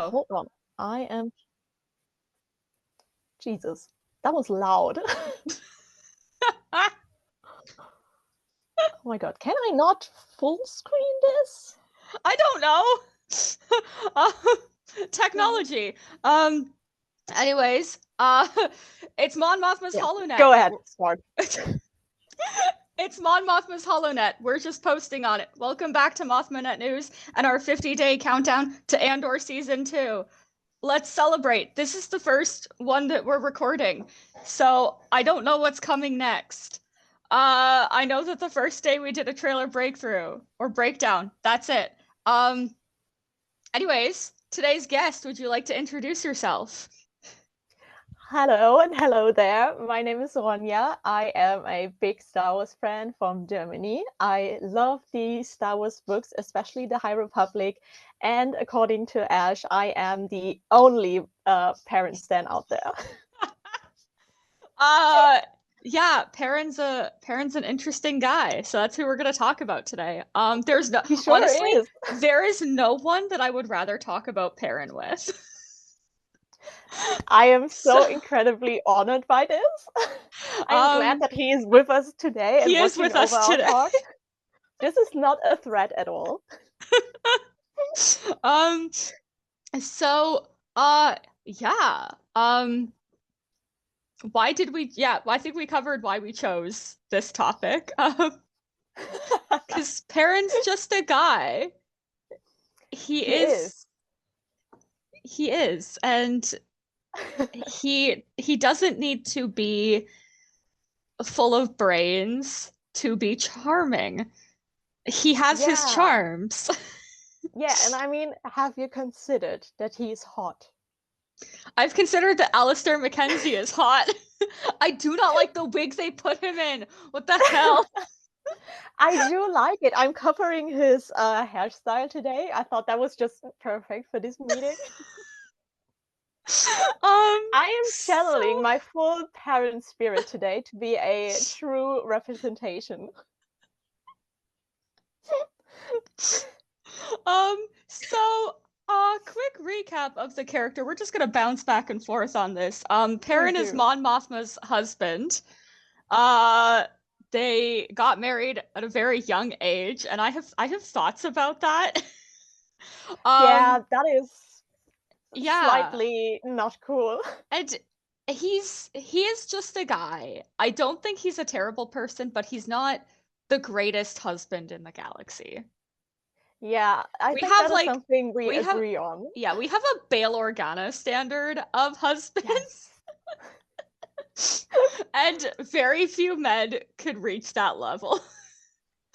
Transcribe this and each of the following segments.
Oh. Hold on. I am. Jesus. That was loud. Ah, Oh my god. Can I not full screen this? I don't know. Technology. Um. Anyways, it's Mon Mothma's Yeah. HoloNet. Go ahead. Start. It's Mon Mothma's HoloNet. We're just posting on it. Welcome back to MothmaNet News and our 50-day countdown to Andor Season 2. Let's celebrate. This is the first one that we're recording, so I don't know what's coming next. I know that the first day we did a trailer breakthrough or breakdown. That's it. Anyways, today's guest, would you like to introduce yourself? Hello and hello there. My name is Ronja. I am a big Star Wars fan from Germany. I love the Star Wars books, especially the High Republic. And according to Ash, I am the only Perrin stan out there. Yeah, Perrin's an interesting guy, so that's who we're gonna talk about today. He sure Honestly, is. there is no one that I would rather talk about Perrin with. I am so So, incredibly honored by this. I'm glad um, that he is with us today and he is watching with over us our today. talk. This is not a threat at all. Um, so, yeah. Why did we? Yeah, I think we covered why we chose this topic. Because Perrin's just a guy. He He is. is. He is, and he doesn't need to be full of brains to be charming. He has his Yeah. charms. Yeah, and I mean, have you considered that he's hot? I've considered that Alistair Mackenzie is hot. I do not like the wig they put him in. What the hell? I do like it. I'm covering his hairstyle today. I thought that was just perfect for this meeting. I am channeling So my full parent spirit today to be a true representation. so quick recap of the character. We're just gonna bounce back and forth on this. Please Perrin is do. Mon Mothma's husband. Uh they got married at a very young age, and I have thoughts about that. Yeah, Um, that is yeah, slightly not cool. and he is just a guy. I don't think he's a terrible person, but he's not the greatest husband in the galaxy. Yeah, I We think have that is like something we we have agree on. yeah, we have a Bail Organa standard of husbands, Yes. and very few men could reach that level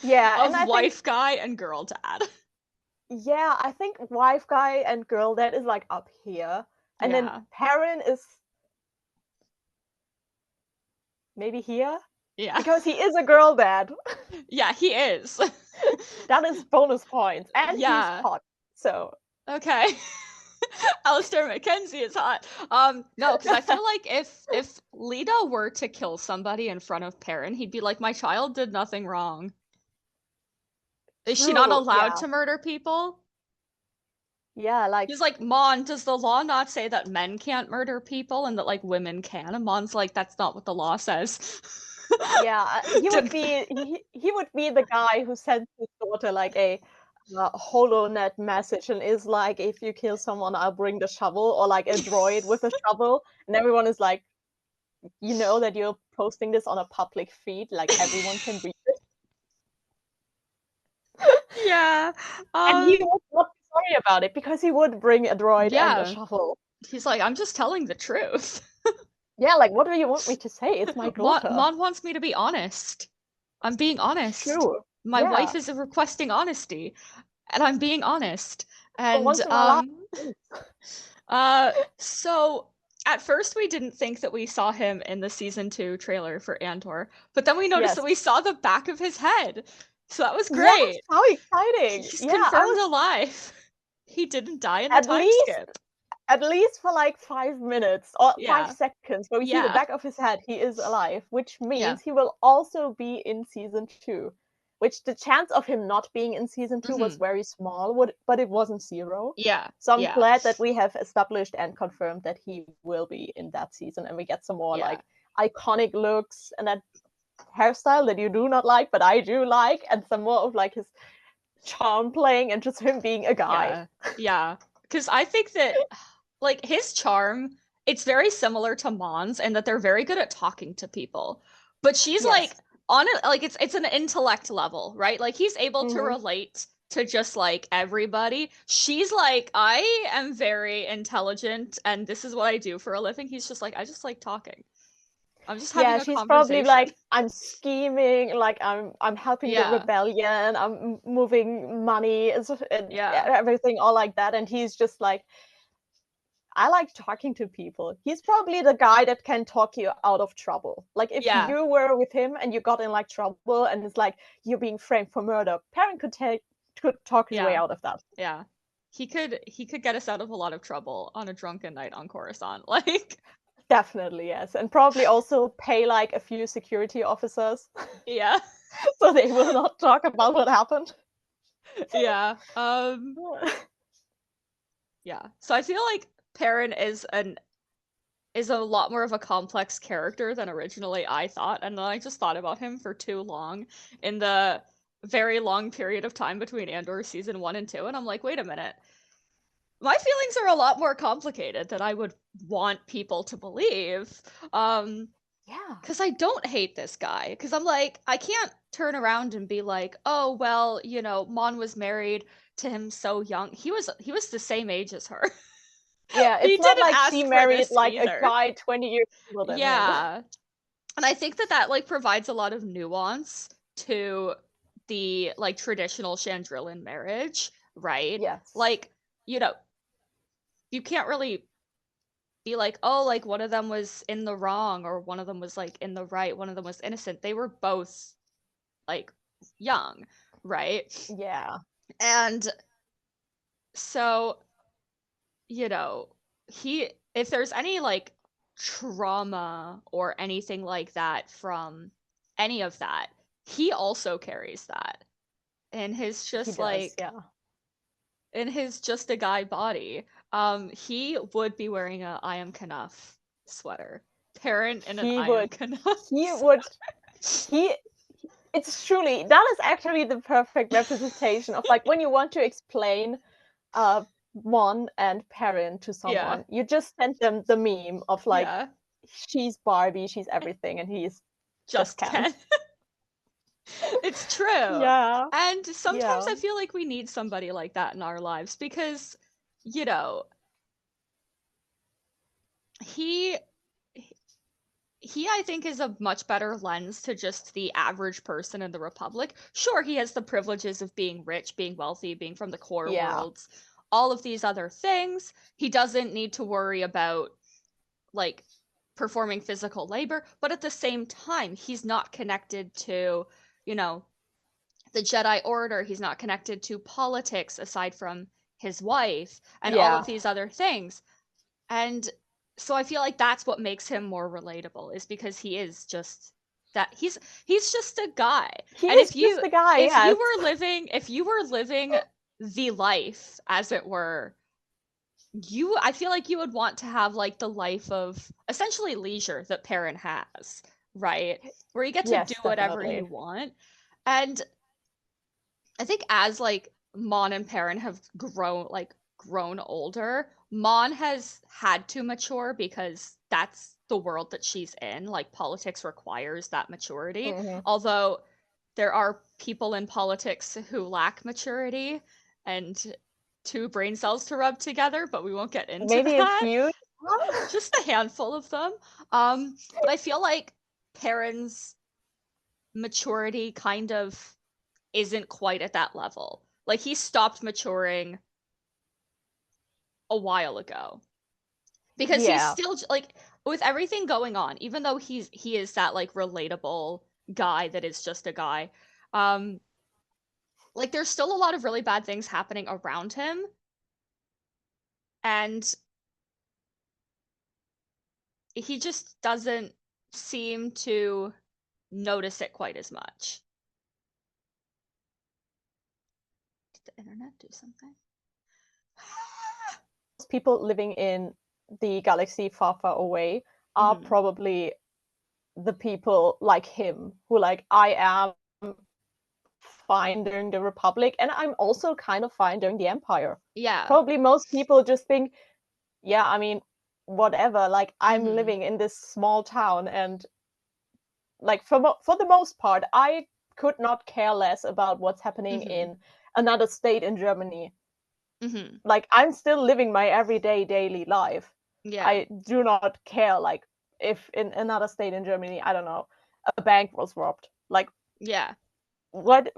Yeah, and of I think wife guy and girl dad. yeah, I think wife guy and girl dad is like up here. And then Yeah. Perrin is maybe here Yeah. because he is a girl dad. Yeah, he is. That is bonus points. And he's Yeah. hot. So Okay. Alistair Mackenzie is hot. No, because I feel like if Lita were to kill somebody in front of Perrin, he'd be like, "My child did nothing wrong." Is she not true. allowed Yeah. to murder people? Yeah, like He's like, Mon, does the law not say that men can't murder people and that like women can? And Mon's like, that's not what the law says. yeah, he would Did- be he would be the guy who sends his daughter like a HoloNet message and is like, if you kill someone, I'll bring the shovel, or like a droid with a shovel, and everyone is like, you know that you're posting this on a public feed, like everyone can read it. Yeah. And he Um, would not be sorry about it because he would bring a droid and a yeah. shovel. He's like, I'm just telling the truth. Yeah, like what do you want me to say? It's my Mon, daughter. Mon wants me to be honest. I'm being honest. True. My Yeah. wife is requesting honesty, and I'm being honest. For And once in my life. so at first we didn't think that we saw him in the season 2 trailer for Andor, but then we noticed Yes. that we saw the back of his head. So that was Yes, great. how exciting. He's Yeah, I confirmed was alive. He didn't die in the at time least skip. at least for like 5 minutes or Yeah. 5 seconds where we see the Yeah. back of his head, he is alive, which Yeah. means he will also be in season 2, which the chance of him not being in season 2 was very small, but it wasn't 0. Yeah. So I'm Yeah. glad that we have established and confirmed that he will be in that season, and we get some more like iconic looks and that hairstyle that you do not like, but I do like, and some more of like his charm playing and just him being a guy. Yeah. Because I think that like his charm, it's very similar to Mon's and that they're very good at talking to people. But she's like on it, like it's an intellect level, right? Like he's able to relate to just like everybody. She's like, I am very intelligent and this is what I do for a living. He's just like, I just like talking. I'm just having a she's conversation. probably like, I'm scheming, like I'm helping the rebellion, I'm moving money and everything, all like that. And he's just like, I like talking to people. He's probably the guy that can talk you out of trouble. Like if you were with him and you got in like trouble and it's like you're being framed for murder, Perrin could talk his way out of that. Yeah. He could get us out of a lot of trouble on a drunken night on Coruscant. Like definitely, yes. And probably also pay like a few security officers. Yeah. So they will not talk about what happened. Yeah. Yeah. So I feel like Perrin is a lot more of a complex character than originally I thought, and then I just thought about him for too long in the very long period of time between Andor season 1 and 2, and I'm like, wait a minute. My feelings are a lot more complicated than I would want people to believe. Because I don't hate this guy. Because I'm like, I can't turn around and be like, oh well, you know, Mon was married to him so young. He was the same age as her. Yeah, it's not like she married like either. a guy 20 years older than him. And I think that like provides a lot of nuance to the like traditional Chandrillan marriage, right? Yes. Like, you know, you can't really be like, oh, like one of them was in the wrong or one of them was like in the right, one of them was innocent. They were both like young, right? Yeah. And so, you know, if there's any like trauma or anything like that from any of that, he also carries that in his just in his just a guy body. He would be wearing a I am Knuff sweater. Perrin in an I am Knuff. It's truly, that is actually the perfect representation of like when you want to explain Mon and Perrin to someone, you just send them the meme of like, she's Barbie, she's everything, and he's just Ken. It's true. Yeah. And sometimes I feel like we need somebody like that in our lives because, you know, he I think is a much better lens to just the average person in the Republic. Sure, he has the privileges of being rich, being wealthy, being from the core worlds, all of these other things. He doesn't need to worry about like performing physical labor, but at the same time, he's not connected to, you know, the Jedi Order. He's not connected to politics aside from his wife and all of these other things. And so I feel like that's what makes him more relatable, is because he is just that he's just a guy. Just a guy. If you were living the life, as it were, I feel like you would want to have like the life of essentially leisure that Perrin has, right? Where you get to do whatever you want. And I think as like Mon and Perrin have grown older, Mon has had to mature because that's the world that she's in. Like politics requires that maturity. Although there are people in politics who lack maturity and two brain cells to rub together, but we won't get into that. Maybe a few. Just a handful of them. But I feel like Perrin's maturity kind of isn't quite at that level. Like he stopped maturing a while ago. Because he's still like with everything going on, even though he is that like relatable guy that is just a guy. Like there's still a lot of really bad things happening around him. And he just doesn't seem to notice it quite as much. the internet do something? People living in the galaxy far, far away are probably the people like him who like, I am fine during the Republic, and I'm also kind of fine during the Empire. Yeah. Probably most people just think, yeah, I mean, whatever, like I'm living in this small town, and like for the most part, I could not care less about what's happening in another state in Germany. Like I'm still living my everyday daily life. Yeah. I do not care like if in another state in Germany, I don't know, a bank was robbed. Like, Yeah. what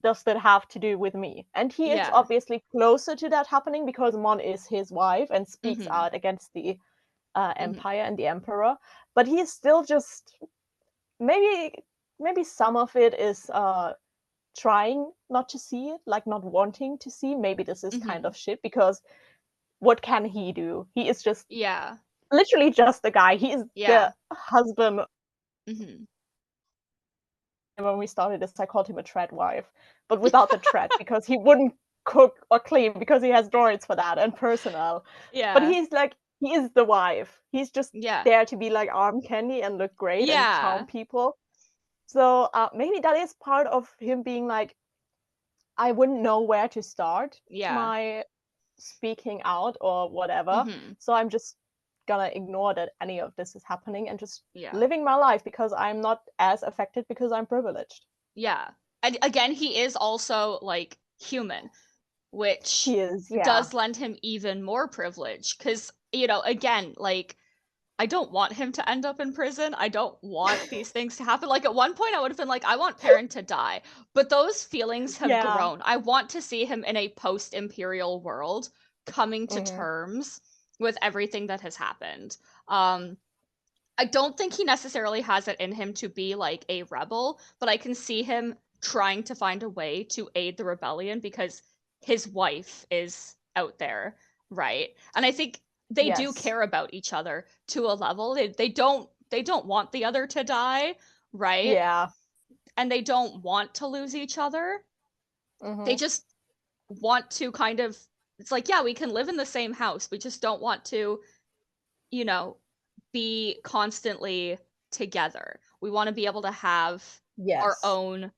does that have to do with me? And he is obviously closer to that happening because Mon is his wife and speaks out against the Empire and the Emperor. But he is still just maybe some of it is trying not to see it, like not wanting to see. Maybe this is kind of shit because what can he do? He is just literally just a guy. He is the husband. When we started this, I called him a tread wife, but without the tread because he wouldn't cook or clean because he has droids for that and personnel. But he's like, he is the wife. He's just there to be like arm candy and look great and charm people. So maybe that is part of him being like, I wouldn't know where to start my speaking out or whatever. So I'm just gonna ignore that any of this is happening and just living my life because I'm not as affected because I'm privileged. Yeah. And again, he is also like human, which he is, does lend him even more privilege. Because, you know, again, like, I don't want him to end up in prison. I don't want these things to happen. Like, at one point, I would have been like, I want Perrin to die. But those feelings have grown. I want to see him in a post-Imperial world coming to terms with everything that has happened. I don't think he necessarily has it in him to be like a rebel, but I can see him trying to find a way to aid the rebellion because his wife is out there, right? And I think they do care about each other to a level. They don't want the other to die, right? Yeah. And they don't want to lose each other. They just want to kind of, it's like, yeah, we can live in the same house. We just don't want to, you know, be constantly together. We want to be able to have our own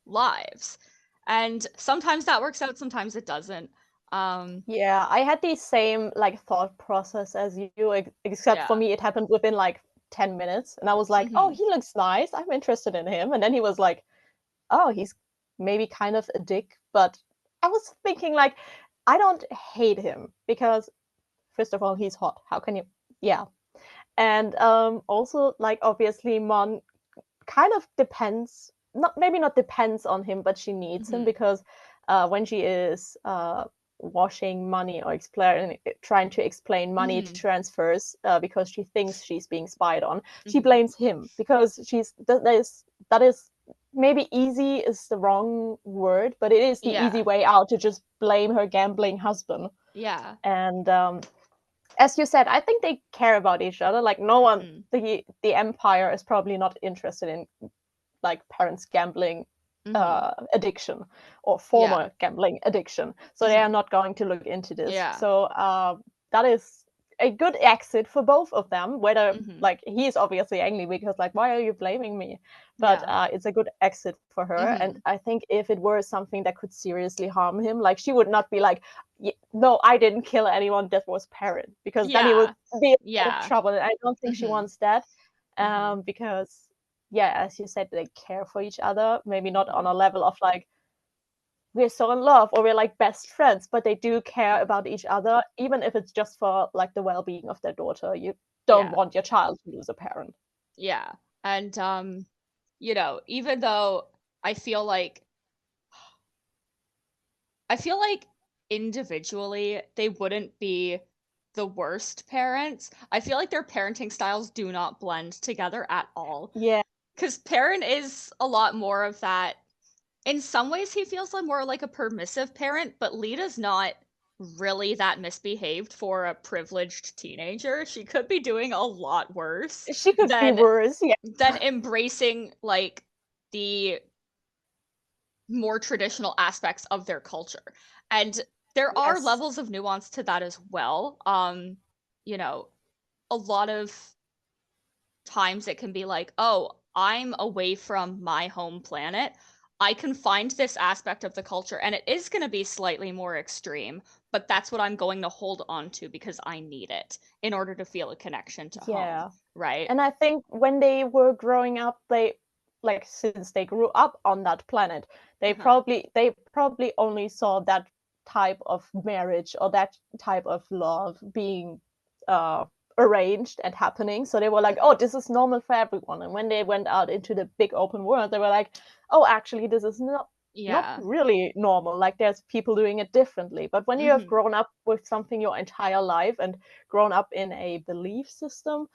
lives. And sometimes that works out, sometimes it doesn't. Yeah, I had the same like thought process as you, except for me, it happened within like 10 minutes. And I was like, oh, he looks nice. I'm interested in him. And then he was like, oh, he's maybe kind of a dick. But I was thinking like, I don't hate him because first of all, he's hot. How can you? Yeah. And also like obviously Mon kind of depends, maybe not depends on him, but she needs him because when she is washing money or trying to explain money transfers because she thinks she's being spied on, she blames him because that is maybe easy is the wrong word, but it is the easy way out to just blame her gambling husband. Yeah. And as you said, I think they care about each other. Like no one, the Empire is probably not interested in like parents' gambling addiction or former gambling addiction. So they are not going to look into this. Yeah. So that is a good exit for both of them. Whether like he's obviously angry because like, why are you blaming me? But it's a good exit for her. And I think if it were something that could seriously harm him, like she would not be like, no, I didn't kill anyone. That was Perrin, because then he would be in a lot of trouble. And I don't think she wants that because as you said, they care for each other, maybe not on a level of like we're so in love or we're like best friends, but they do care about each other, even if it's just for like the well-being of their daughter. You don't want your child to lose a parent. Yeah. And you know, even though I feel like individually they wouldn't be the worst parents, I feel like their parenting styles do not blend together at all. Yeah. Because Perrin is a lot more of that. In some ways, he feels like more like a permissive parent, but Lita's not really that misbehaved for a privileged teenager. She could be doing a lot worse. She could be worse, than embracing like the more traditional aspects of their culture. And there are Yes. levels of nuance to that as well. You know, a lot of times it can be like, oh, I'm away from my home planet. I can find this aspect of the culture, and it is going to be slightly more extreme, but that's what I'm going to hold on to because I need it in order to feel a connection to home, Yeah. right? And I think when they were growing up, they like since they grew up on that planet, Uh-huh. they probably only saw that type of marriage or that type of love being uh arranged and happening. So they were like, Uh-huh. oh, this is normal for everyone. And when they went out into the big open world, they were like, oh, actually, this is not Yeah. really normal. Like there's people doing it differently. But when you have Mm-hmm. grown up with something your entire life and grown up in a belief system,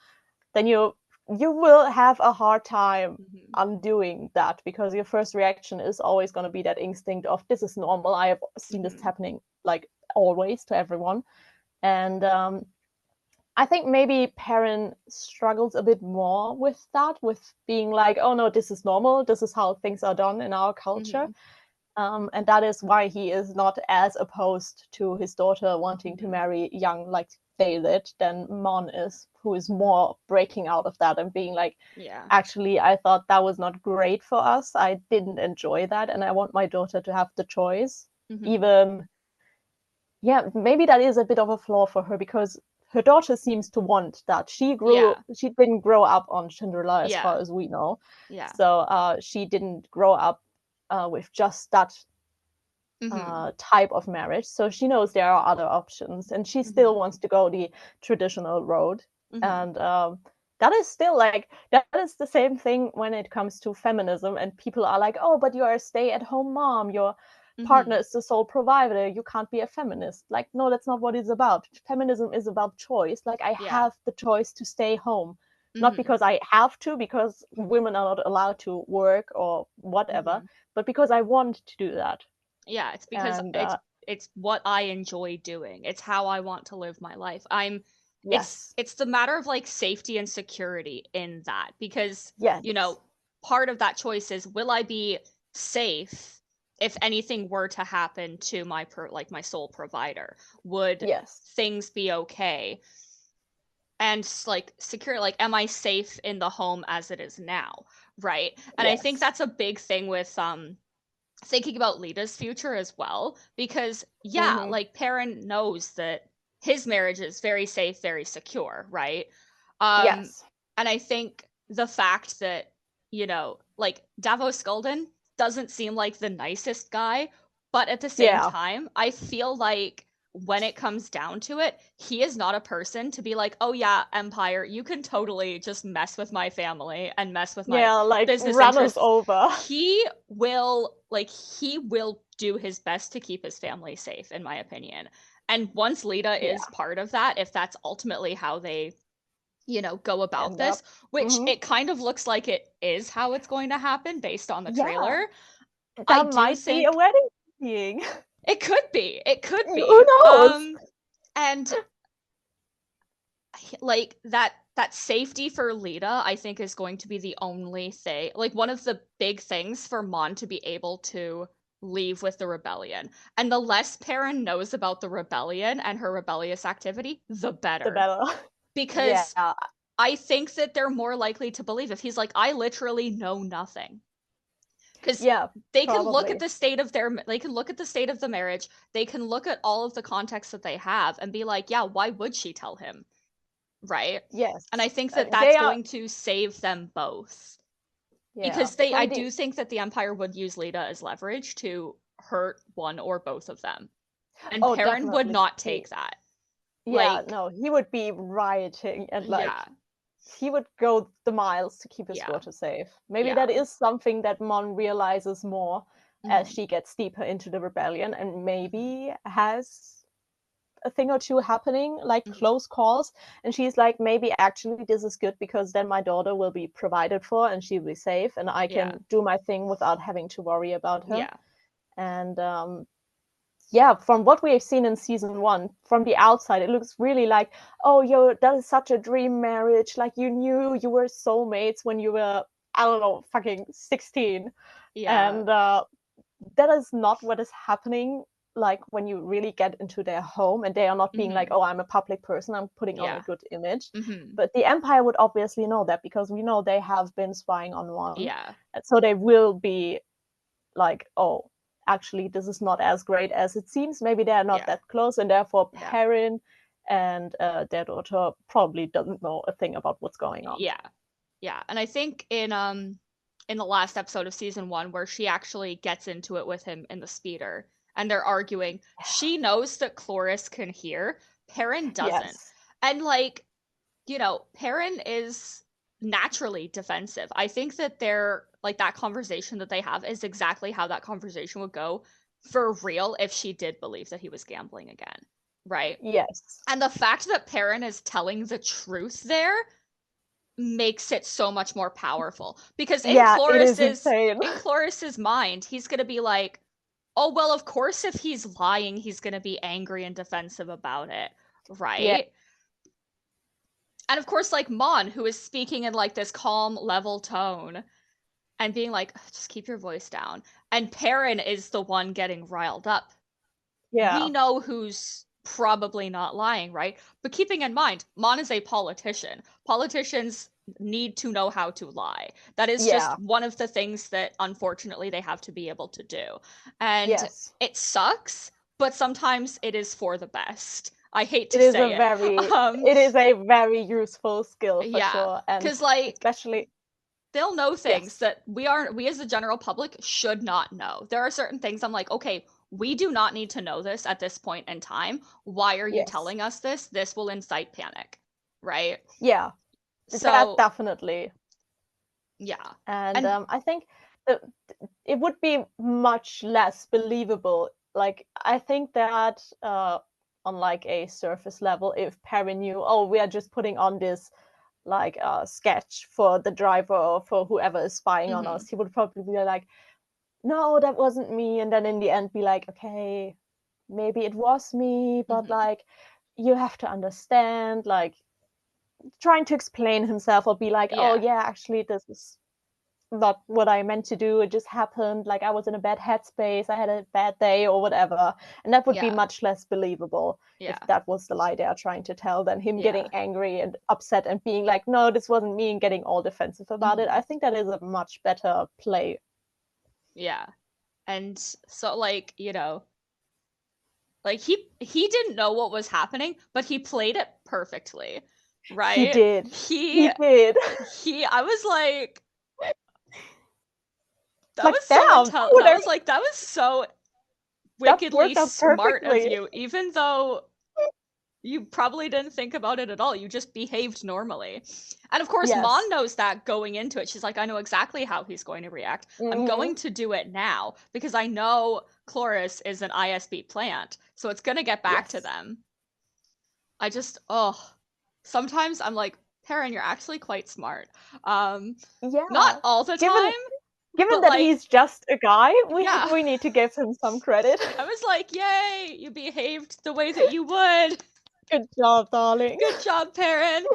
then you will have a hard time Mm-hmm. undoing that, because your first reaction is always going to be that instinct of this is normal. I have seen this Mm-hmm. happening like always to everyone. And I think maybe Perrin struggles a bit more with that, with being like, oh no, this is normal, this is how things are done in our culture. Mm-hmm. And that is why he is not as opposed to his daughter wanting to Mm-hmm. marry young like they did than Mon is, who is more breaking out of that and being like, Yeah. actually, I thought that was not great for us. I didn't enjoy that, and I want my daughter to have the choice. Mm-hmm. Even, yeah, maybe that is a bit of a flaw for her, because her daughter seems to want that. Yeah. She didn't grow up on Cinderella as Yeah. far as we know. Yeah. So she didn't grow up with just that Mm-hmm. type of marriage. So she knows there are other options, and she Mm-hmm. still wants to go the traditional road. Mm-hmm. And that is still like, that is the same thing when it comes to feminism. And people are like, oh, but you are a stay-at-home mom. Your partner Mm-hmm. is the sole provider. You can't be a feminist. Like, no, that's not what it's about. Feminism is about choice. Like, I Yeah. have the choice to stay home. Not Mm-hmm. because I have to, because women are not allowed to work or whatever, Mm-hmm. but because I want to do that. Yeah, it's because And it's what I enjoy doing. It's how I want to live my life. yes, It's the matter of like safety and security in that because, you yes, know, part of that choice is will I be safe if anything were to happen to like my sole provider? Would yes, things be okay? And like secure, like am I safe in the home as it is now? Right? And I think yes. that's a big thing with thinking about Lita's future as well, because yeah, Hmm. like Perrin knows that his marriage is very safe, very secure, right? Um, Yes. and I think the fact that, like Davos Skulden doesn't seem like the nicest guy, but at the same Yeah. time, I feel like when it comes down to it, he is not a person to be like, oh yeah, Empire, you can totally just mess with my family and mess with my Yeah, like business run us interests. over. He will do his best to keep his family safe, in my opinion. And once Lita is Yeah. part of that, if that's ultimately how they, go about End this, up. which Hmm. it kind of looks like it is how it's going to happen based on the Yeah. trailer, I That do might be a think wedding being. it could be. It could Who be. knows? And like that safety for Lita, I think is going to be the only thing, like one of the big things for Mon to be able to leave with the rebellion. And the less Perrin knows about the rebellion and her rebellious activity, the The better. better. Yeah. Because I think that they're more likely to believe if he's like, I literally know nothing. Because Yeah, they can look at probably. the state of they can look at the state of the marriage, they can look at all of the context that they have and be like, yeah, why would she tell him? Right? And I Yes. think that They that's are, going to save them both. yeah. Because I From the, do think that the Empire would use Lita as leverage to hurt one or both of them. And oh, Perrin would definitely. not take that. Yeah, Like, no, he would be rioting and like yeah, he would go the miles to keep his yeah, daughter safe. Maybe yeah. that is something that Mon realizes more as Hmm. she gets deeper into the rebellion, and Hmm. maybe has a thing or two happening, like Hmm. close calls. And she's like, maybe actually this is good, because then my daughter will be provided for and she'll be safe, and I Yeah, can do my thing without having to worry about her. yeah. And yeah, from what we have seen in season one, from the outside, it looks really like, oh, yo, that is such a dream marriage. Like you knew you were soulmates when you were, I don't know, fucking 16. Yeah. And that is not what is happening. Like when you really get into their home and they are not being like, oh, I'm a public person, I'm putting on a good image. But the Empire would obviously know that, because we know they have been spying on one. Yeah. So they will be like, oh, actually, this is not as great as it seems. Maybe they're not that close, and therefore Perrin and their daughter probably doesn't know a thing about what's going on. Yeah. And I think in the last episode of season 1, where she actually gets into it with him in the speeder and they're arguing, she knows that Cloris can hear, Perrin doesn't. Yes. And like, you know, Perrin is naturally defensive. I think that they're like, that conversation that they have is exactly how that conversation would go for real if she did believe that he was gambling again, right? Yes. And the fact that Perrin is telling the truth there makes it so much more powerful, because in Cloris's mind, he's gonna be like, oh well, of course if he's lying, he's gonna be angry and defensive about it, right? Yeah. And of course, like Mon, who is speaking in like this calm, level tone and being like, just keep your voice down, and Perrin is the one getting riled up. We know who's probably not lying, right? But keeping in mind, Mon is a politician. Politicians need to know how to lie. That is just one of the things that unfortunately they have to be able to do. And it sucks, but sometimes it is for the best. I hate to say it. It is a very useful skill for sure. And because like, especially they'll know things that we as the general public should not know. There are certain things I'm like, okay, we do not need to know this at this point in time. Why are you telling us this? This will incite panic, right? Yeah. So that definitely. Yeah. And I think it would be much less believable. Like, I think that on like a surface level, if Perrin knew, oh, we are just putting on this like sketch for the driver or for whoever is spying on us, he would probably be like, no, that wasn't me. And then in the end be like, okay, maybe it was me, but like, you have to understand, like trying to explain himself, or be like, oh yeah, actually this is not what I meant to do. It just happened. Like, I was in a bad headspace. I had a bad day or whatever. And that would be much less believable if that was the lie they are trying to tell, than him getting angry and upset and being like, no, this wasn't me, and getting all defensive about it. I think that is a much better play. Yeah. And so like, you know, like he didn't know what was happening, but he played it perfectly, right? He did. He did. I was like, that was so intelligent. I was like, that was so wickedly smart of you, even though you probably didn't think about it at all. You just behaved normally. And of course, Mon knows that going into it. She's like, I know exactly how he's going to react. I'm going to do it now, because I know Cloris is an ISB plant, so it's going to get back to them. I just, sometimes I'm like, Perrin, you're actually quite smart. Not all the time. Given that like, he's just a guy, we need to give him some credit. I was like, yay, you behaved the way that you would. Good job, darling. Good job, Perrin.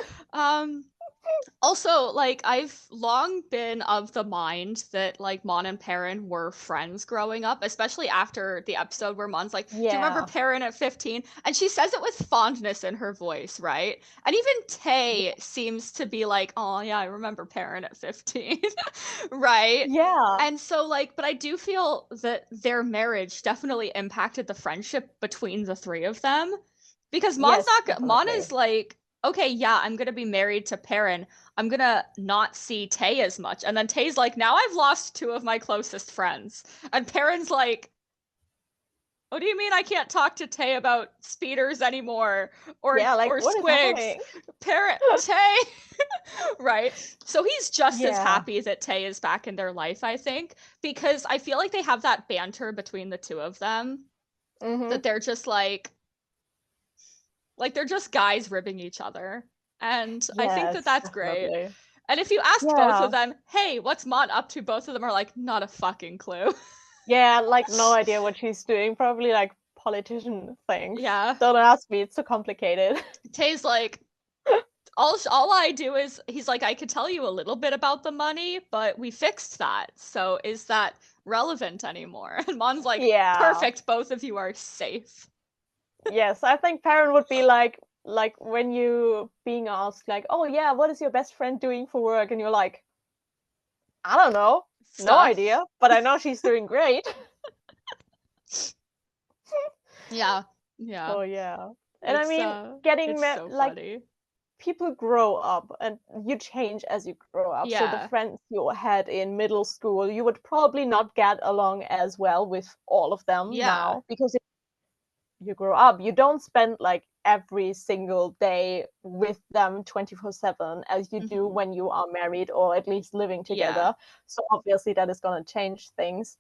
Also, like, I've long been of the mind that, like, Mon and Perrin were friends growing up, especially after the episode where Mon's like, do you remember Perrin at 15? And she says it with fondness in her voice, right? And even Tay seems to be like, oh, yeah, I remember Perrin at 15, right? Yeah. And so, like, but I do feel that their marriage definitely impacted the friendship between the three of them. Because Mon is like, okay, yeah, I'm going to be married to Perrin. I'm going to not see Tay as much. And then Tay's like, now I've lost two of my closest friends. And Perrin's like, what do you mean I can't talk to Tay about speeders anymore? Or squigs? Tay. Right? So he's just as happy that Tay is back in their life, I think. Because I feel like they have that banter between the two of them. That they're just like they're just guys ribbing each other. And I think that that's definitely great. And if you asked both of them, hey, what's Mon up to? Both of them are like, not a fucking clue. Yeah, like no idea what she's doing. Probably like politician things. Yeah. Don't ask me, it's so complicated. Tay's like, all I do is, he's like, I could tell you a little bit about the money, but we fixed that. So is that relevant anymore? And Mon's like, Yeah. perfect, both of you are safe. Yes, I think Perrin would be like when you being asked like, oh yeah, what is your best friend doing for work? And you're like, I don't know. No Stuff. idea, but I know she's doing great. Yeah. Yeah. Oh yeah. And I It's mean, getting it's so like funny. people grow up and you change as you grow up. So the Yeah. friends you had in middle school, you would probably not get along as well with all of them Yeah. now because you grow up. You don't spend like every single day with them 24/7 as you do when you are married or at least living together. Yeah. So obviously that is going to change things.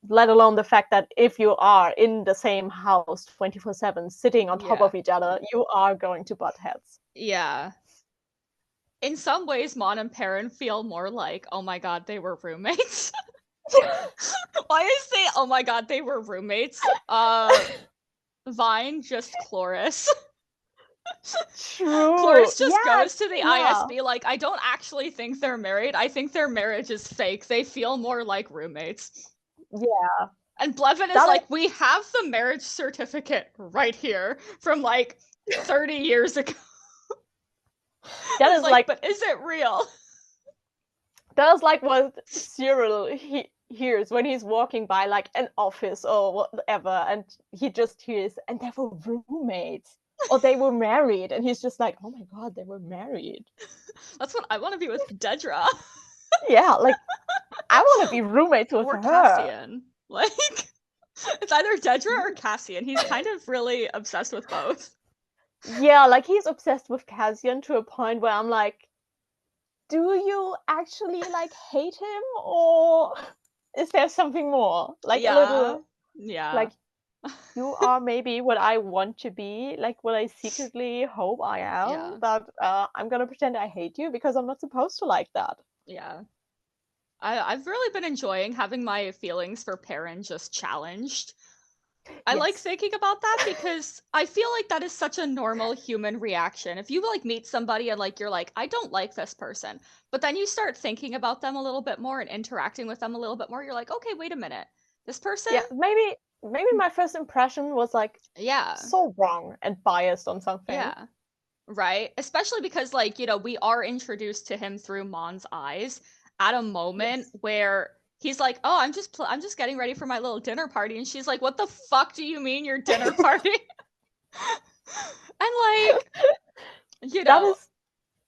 Let alone the fact that if you are in the same house 24/7 sitting on top Yeah. of each other, you are going to butt heads. Yeah. In some ways, Mon and Perrin feel more like, oh my god, they were roommates. Why is they, oh my god, they were roommates? Vine just Chloris. True. Chloris just Yeah, goes to the yeah. ISB like, I don't actually think they're married. I think their marriage is fake. They feel more like roommates. Yeah. And Blevin is That like, is, we have the marriage certificate right here from like 30 years ago. that It's is like, like but is it real? that is like what Cyril hears when he's walking by like an office or whatever, and he just hears, and they were roommates or they were married, and he's just like, oh my god, they were married. That's what I want to be with Dedra. Yeah, like I want to be roommates with Or her. Cassian. Like, it's either Dedra or Cassian. He's kind of really obsessed with both. Yeah, like he's obsessed with Cassian to a point where I'm like, do you actually like hate him, or is there something more? Like a little, Yeah. like you are maybe what I want to be, like what I secretly hope I am. Yeah. But I'm gonna pretend I hate you because I'm not supposed to like that. Yeah. I've really been enjoying having my feelings for Perrin just challenged. I like Yes. thinking about that because I feel like that is such a normal human reaction. If you like meet somebody and like you're like, I don't like this person, but then you start thinking about them a little bit more and interacting with them a little bit more, you're like, okay, wait a minute. This person? Yeah, maybe my first impression was like Yeah. so wrong and biased on something. Yeah. Right? Especially because, like, you know, we are introduced to him through Mon's eyes at a moment Yes. where he's like, "Oh, I'm just getting ready for my little dinner party," and she's like, "What the fuck do you mean your dinner party?" And like, you That know, is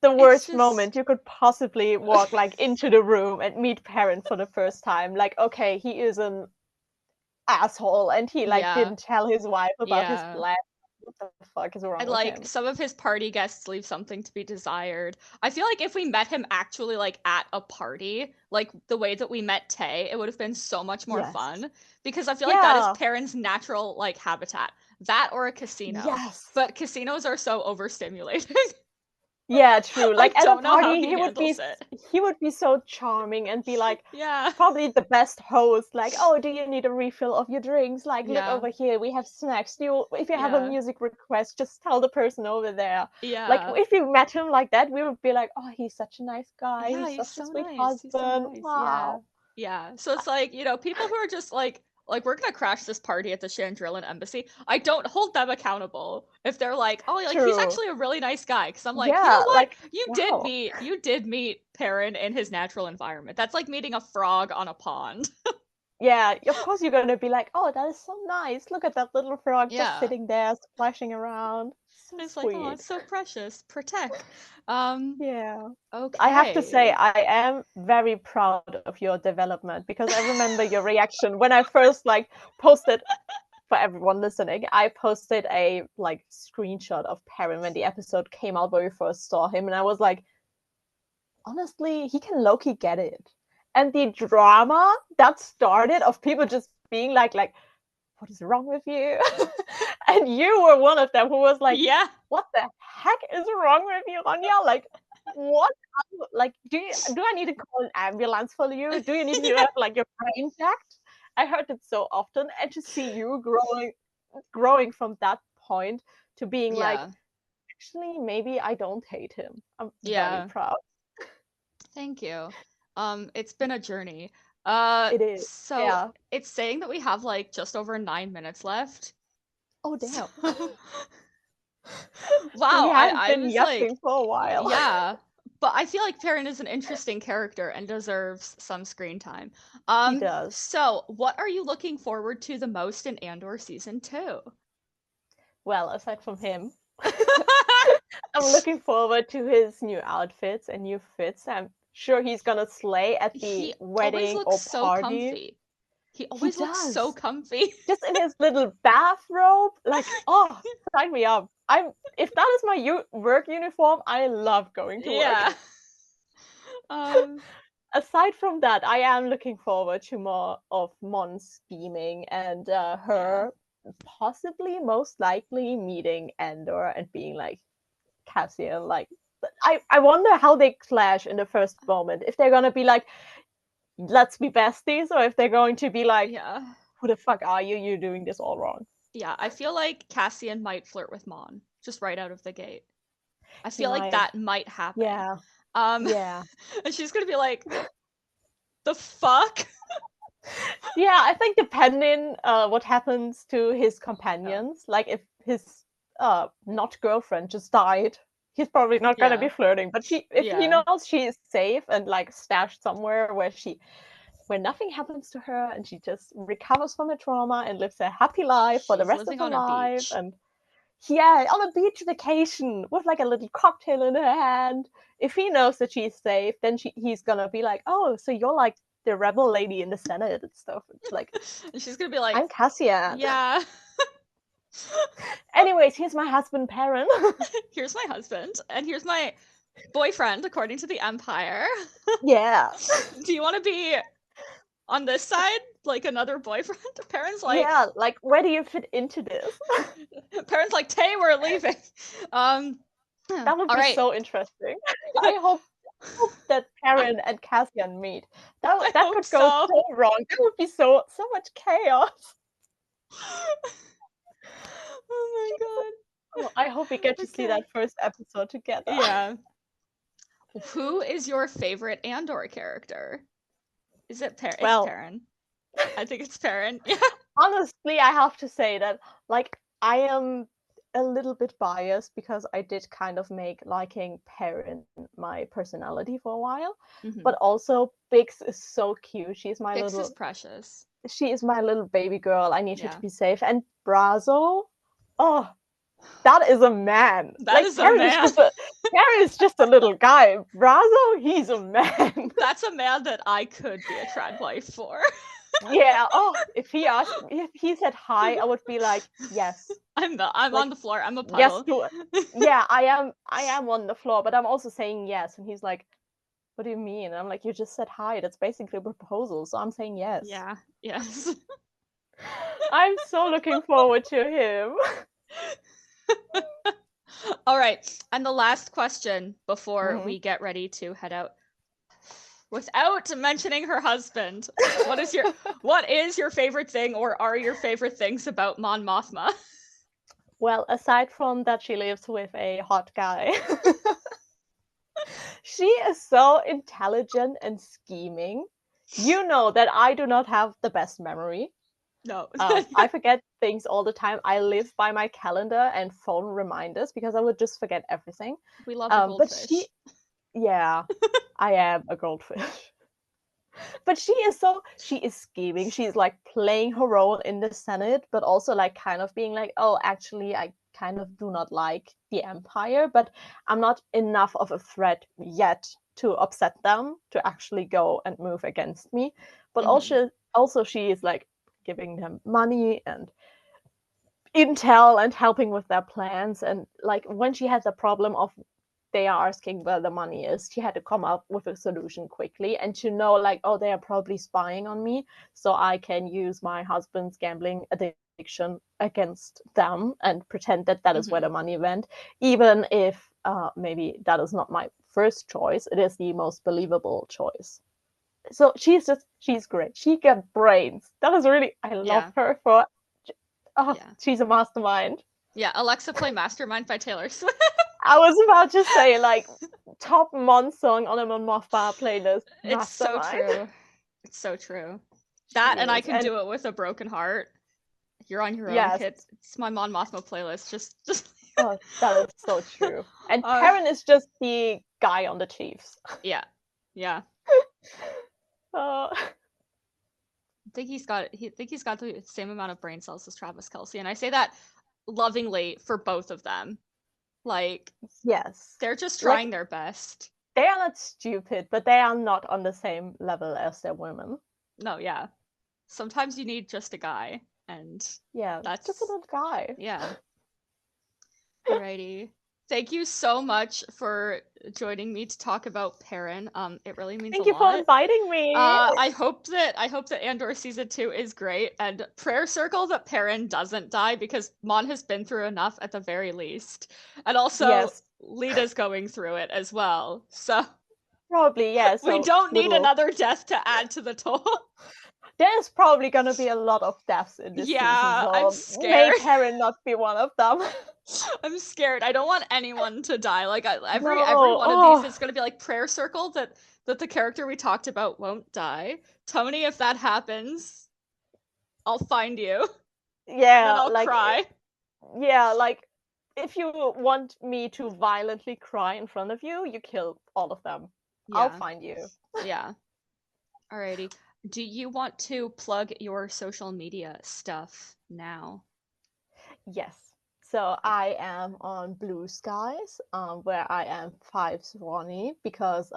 the it's worst just moment you could possibly walk like into the room and meet Perrin for the first time. Like, okay, he is an asshole and he like yeah, didn't tell his wife about his yeah. plan. What the fuck is wrong And with like him? some of his party guests leave something to be desired. I feel like if we met him actually like at a party, like the way that we met Tay, it would have been so much more Yes. fun because I feel like that is Yeah. Perrin's natural like habitat. That or a casino. Yes. But casinos are so overstimulating. Yeah, true. I Like at a don't know how party, he handles it. he would be so charming and be like Yeah. probably the best host. Like, oh, do you need a refill of your drinks? Like, look Yeah. over here, we have snacks. If you have a Yeah. music request, just tell the person over there. Like, Yeah. if you met him like that, we would be like, oh, he's such a nice guy. Yeah, He's he's such a so sweet nice. He's so husband. nice. Yeah. Wow. Yeah. So it's like, you know, people who are just like we're gonna crash this party at the Chandrillan embassy. I don't hold them accountable if they're like, oh, like he's True. actually a really nice guy. Because I'm like, you know Yeah. what? Like, You did wow. meet Perrin in his natural environment. That's like meeting a frog on a pond. Yeah, of course you're gonna be like, oh, that is so nice. Look at that little frog just Yeah. sitting there, splashing around. So It's like, oh, sweet. it's so precious. Protect. Yeah. I have to say, Okay. I am very proud of your development because I remember your reaction when I first like posted for everyone listening. I posted a like screenshot of Perrin when the episode came out where we first saw him, and I was like, honestly, he can low-key get it. And the drama that started of people just being like, what is wrong with you? And you were one of them who was like, Yeah. what the heck is wrong with you, Ronja? Like, what? Like, do I need to call an ambulance for you? Do you need to have like your brain checked? I heard it so often, and to see you growing from that point to being like, Yeah. actually, maybe I don't hate him. I'm very Yeah, proud. thank you. It's been a journey. It is. So Yeah. it's saying that we have like just over 9 minutes left. Oh, So damn. We wow, have I been was like, yapping for a while. yeah. But I feel like Perrin is an interesting character and deserves some screen time. He does. So what are you looking forward to the most in Andor season 2? Well, aside from him, I'm looking forward to his new outfits and new fits. I'm sure he's gonna slay at the He always wedding looks or so party. comfy. He He always looks so does. comfy. Just in his little bathrobe. Like, oh, sign me up. If that is my work uniform, I love going to work. Yeah. Um, Aside from that, I am looking forward to more of Mon scheming and yeah. her possibly most likely meeting Andor and being like, Cassian, like, I wonder how they clash in the first moment. If they're gonna be like, let's be besties, or if they're going to be like, Yeah. who the fuck are you? You're doing this all wrong. Yeah, I feel like Cassian might flirt with Mon just right out of the gate. I He feel like might. that might happen. Yeah. Um, Yeah. and she's gonna be like, the fuck? Yeah, I think depending what happens to his Yeah. companions, like if his not girlfriend just died, he's probably not gonna Yeah. be flirting. But if he Yeah. knows she is safe and like stashed somewhere where nothing happens to her and she just recovers from the trauma and lives a happy life for the She's rest of living her on a life, beach. and yeah, on a beach vacation with like a little cocktail in her hand. If he knows that she's safe, then he's gonna be like, "Oh, so you're like the rebel lady in the Senate and stuff." It's like, And she's gonna be like, I'm Cassian. yeah. Anyways, here's my husband, Perrin. Here's my husband, and here's my boyfriend, according to the Empire. Yeah. Do you want to be on this side, like another boyfriend? Perrin's like, Yeah, like where do you fit into this? Perrin's like, Tay, we're leaving. Um, That would all be right. so interesting. I hope that Perrin and Cassian meet. That I that hope could go so. so wrong. That would be so much chaos. Oh my god. Oh, I hope we get to see Okay. that first episode together. Yeah. Who is your favorite Andor character? Is it Perrin? It's Well, Perrin. I think it's Perrin. Yeah. honestly, I have to say that, like, I am a little bit biased because I did kind of make liking Perrin my personality for a while. Mm-hmm. But also, Bix is so cute. Bix is precious. She is my little baby girl. I need her to Yeah. be safe. And Brazo, oh, that is a man. That Like is a man. Perrin is just a little guy. Brazo, he's a man. That's a man that I could be a trad wife for. Yeah. Oh, if he said hi, I would be like, yes. I'm Like, on the floor. I'm a yes puddle. to it. Yeah, I am on the floor, but I'm also saying yes. And he's like, what do you mean? And I'm like, you just said hi. That's basically a proposal. So I'm saying yes. Yeah. Yes. I'm so looking forward to him. All right. And the last question before Mhm. we get ready to head out. Without mentioning her husband, what is your favorite thing, or are your favorite things about Mon Mothma? Well, aside from that she lives with a hot guy, she is so intelligent and scheming. You know that I do not have the best memory. No. I forget things all the time. I live by my calendar and phone reminders because I would just forget everything. We love a But goldfish. yeah, I am a goldfish. But she is scheming. She's like playing her role in the Senate, but also like kind of being like, oh, actually, I kind of do not like the Empire, but I'm not enough of a threat yet to upset them to actually go and move against me. But Mm-hmm. also she is like giving them money and intel and helping with their plans. And like when she had the problem of they are asking where the money is, she had to come up with a solution quickly and to know like, oh, they are probably spying on me, so I can use my husband's gambling addiction against them and pretend that that is where Mm-hmm. the money went, even if maybe that is not my first choice. It is the most believable choice. So she's great. She got brains. That is really, I love Yeah. her for, oh, Yeah. she's a mastermind. Yeah. Alexa, play Mastermind by Taylor Swift. I was about to say, like, top Mon song on a Mon Mothma playlist. It's so Mastermind. true. It's so true. That, She and I is. can And do it with a broken heart. You're on your own, yes, kid. It's my Mon Mothma playlist. Just oh, that is so true. And uh, Perrin is just the guy on the Chiefs. yeah. Yeah. Uh, Think he's got the same amount of brain cells as Travis Kelce, and I say that lovingly for both of them. Like, yes. they're just Like, trying their best. they are not stupid, but they are not on the same level as their women. No, yeah. Sometimes you need just a guy, and Yeah, that's just another guy. yeah. Alrighty. Thank you so much for joining me to talk about Perrin. It really means a Thank you for lot. inviting me. I hope that Andor season 2 is great, and prayer circle that Perrin doesn't die because Mon has been through enough at the very least, and also Yes, Lita's going through it as well. So probably, yeah. So we don't need little. another death to add to the toll. There's probably gonna be a lot of deaths in this season, Yeah, I'm so may scared. Perrin not be one of them. I'm scared. I don't want anyone to die. Like every No. one of these is going to be like prayer circle that the character we talked about won't die. Tony, if that happens, I'll find you. Yeah, Then I'll like cry. yeah, like if you want me to violently cry in front of you, you kill all of them. I'll Yeah. find you. Yeah. Alrighty. Do you want to plug your social media stuff now? Yes. So I am on Blue Skies, where I am Fives Ronnie, because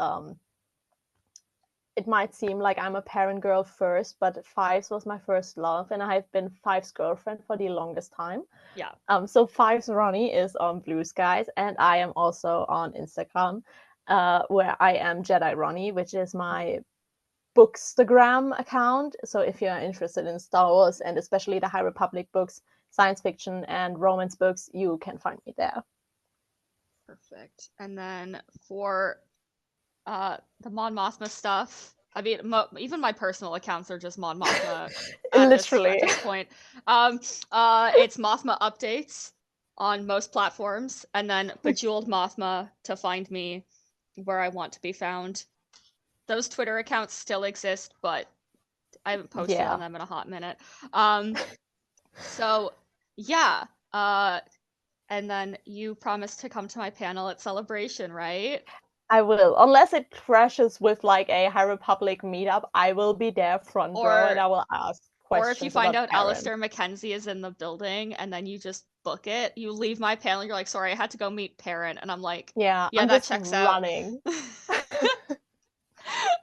it might seem like I'm a Perrin girl first, but Fives was my first love, and I've been Fives' girlfriend for the longest time. Yeah. So Fives Ronnie is on Blue Skies, and I am also on Instagram, where I am jedironie, which is my Bookstagram account. So if you're interested in Star Wars and especially the High Republic books, science fiction and romance books, you can find me there. Perfect. And then for the Mon Mothma stuff, I mean, even my personal accounts are just Mon Mothma Literally. at this point. It's Mothma updates on most platforms, and then Bejeweled Mothma to find me where I want to be found. Those Twitter accounts still exist, but I haven't posted on them in a hot minute. So yeah. And then you promised to come to my panel at Celebration, right? I will. Unless it crashes with like a High Republic meetup, I will be there front row and I will ask questions. Or if you find out Perrin. Alistair Mackenzie is in the building and then you just book it, you leave my panel, you're like, sorry, I had to go meet Perrin. And I'm like, yeah, I'm that just checks running. out.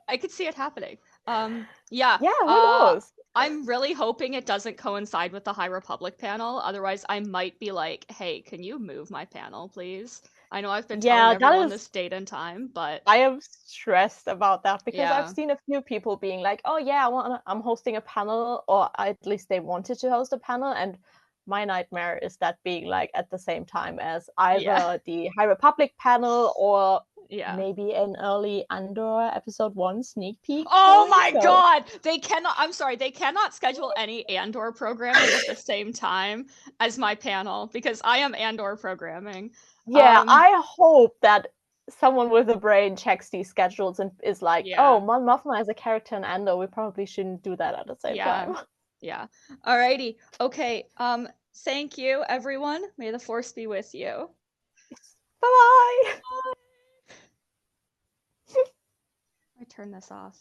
I could see it happening. Yeah. Yeah, who knows? I'm really hoping it doesn't coincide with the High Republic panel. Otherwise, I might be like, hey, can you move my panel, please? I know I've been telling everyone this date and time, but I am stressed about that because yeah. I've seen a few people being like, "Oh yeah, I'm hosting a panel," or at least they wanted to host a panel, and my nightmare is that being like at the same time as either the High Republic panel or maybe an early Andor episode 1 sneak peek. Oh my god! They cannot schedule any Andor programming at the same time as my panel because I am Andor programming. Yeah, I hope that someone with a brain checks these schedules and is like, oh, Mon Mothma is a character in Andor. We probably shouldn't do that at the same time. Yeah. Alrighty. Okay. Thank you, everyone. May the Force be with you. Bye-bye. I turn this off.